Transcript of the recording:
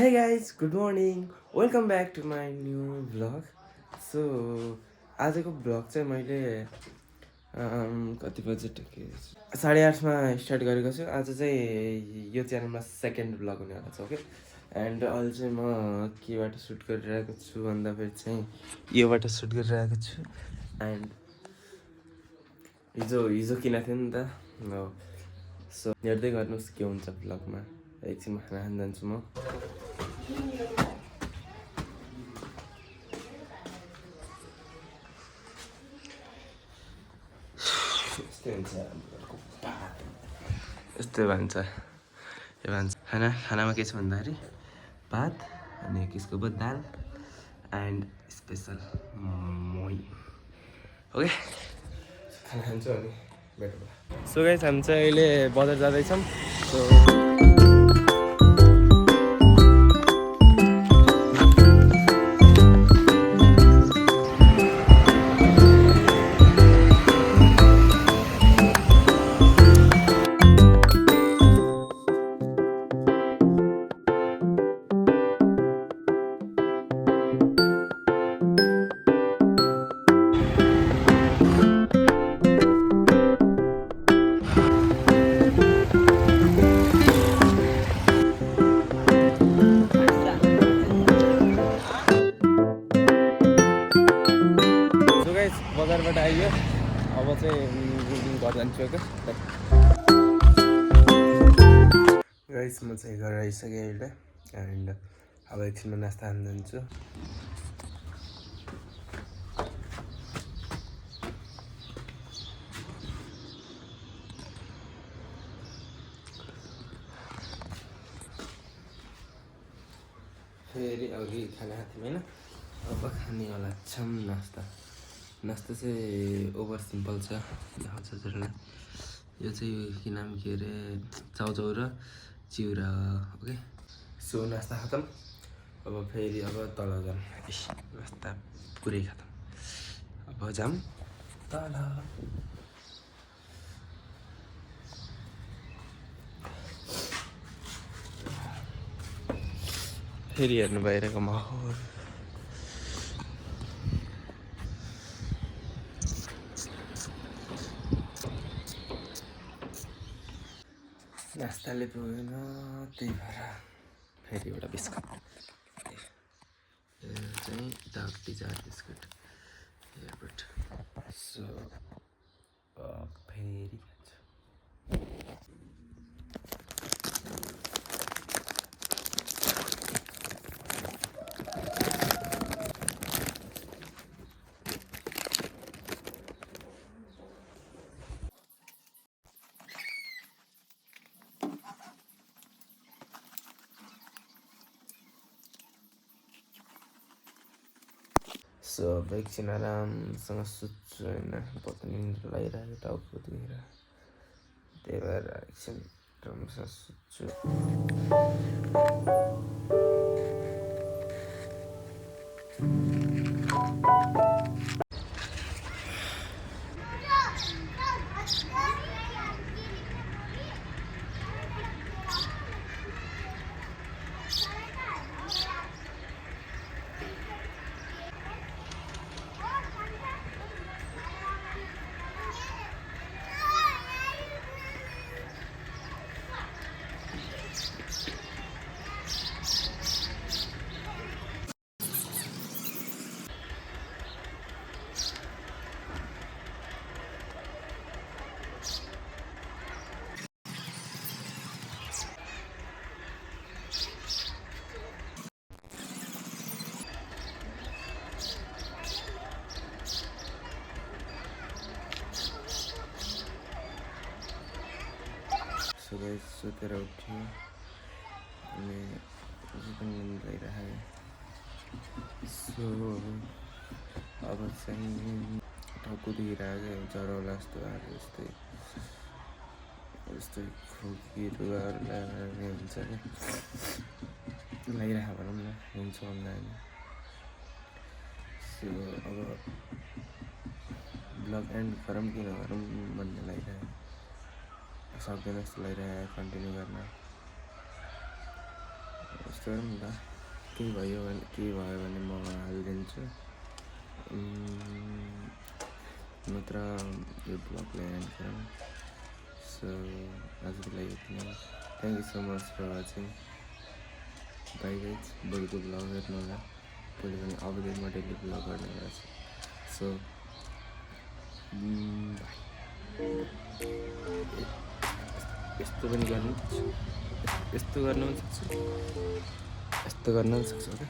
Hey guys, good morning. Welcome back to my new vlog. So आजको vlog चाहिँ मैले कति बजे 8:30मा स्टार्ट गरेको छु। आज चाहिँ यो च्यानलमा सेकेन्ड भ्लग हुनेवाला छ। ओके, एन्ड अहिले चाहिँ म केबाट सुट गरिरहेको छु भन्दाखेरि चाहिँ योबाट सुट गरिरहेको छु। एन्ड हिजो किनेको थिएँ नि त। सो हेर्दै गर्नुहोस् के हुन्छ भ्लगमा। एकछिनमा खाना खान जान्छु म। यस्तै भन्छ यो भन्छ खानामा के छ भन्दाखेरि भात अनि किसको भयो दाल एन्ड स्पेसल मोही। ओके, खाना खान्छु अनि भेटौँ। सो गाइस, हामी चाहिँ अहिले बजार जाँदैछौँ। सो बजारबाट आइयो, अब चाहिँ घर जान्छु। क्या गाइस, म चाहिँ घर आइसकेँ अहिले एन्ड अब एकछिनमा नास्ता खान जान्छु। फेरि अघि खाना खाएको थियौँ होइन, अब खानेवाला छौँ नास्ता। नास्ता चाहिँ ओभर सिम्पल छ, देखाउँछ हजुरलाई। यो चाहिँ के नाम के अरे चाउचाउ र चिउरा। ओके, सो नास्ता खतम। अब फेरि अब तल जाऊँ। नास्ता पुरै खतम, अब जाऊँ तल। फेरि हेर्नु बाहिरको माहौल। नास्ताले पुगेन, त्यही भएर फेरि एउटा बिस्कुट। यो चाहिँ dark desire biscuit airport. So फेरि खान्छु। सो अब एकछिन आरामसँग सुत्छु होइन, पत्नी लगाइरहेको टाउको दुखेर, त्यही भएर एकछिन राम्रोसँग सुत्छु। सो गाइस, सुतेर उठ्यो अनि अझै पनि निन्द लागिरहेको। सो अब चाहिँ टाउको दुखिरहेको, ज्वरो होला जस्तो आएको, यस्तै खोकीहरू हुन्छ क्या, लागिरहेको भनौँ न, हुन्छ भन्दा होइन। सो अब ब्लग एन्ड गरौँ कि नगरौँ भन्ने लागिरहेको, सक्दैन जस्तो लागिरहेको कन्टिन्यू गर्न। यस्तो गरौँ न त, केही भयो भने म हालिदिन्छु, नत्र यो ब्लगलाई एन्ड गरौँ। सो आजको लागि यति नै। Thank you so much for watching. Bye guys, भोलिको ब्लग हेर्नु होला। भोलि पनि अपडेट म डेली ब्लग गर्ने गर्छु। सो यस्तो पनि गर्नु, यस्तो गर्न पनि सक्छु, यस्तो गर्न पनि सक्छु क्या।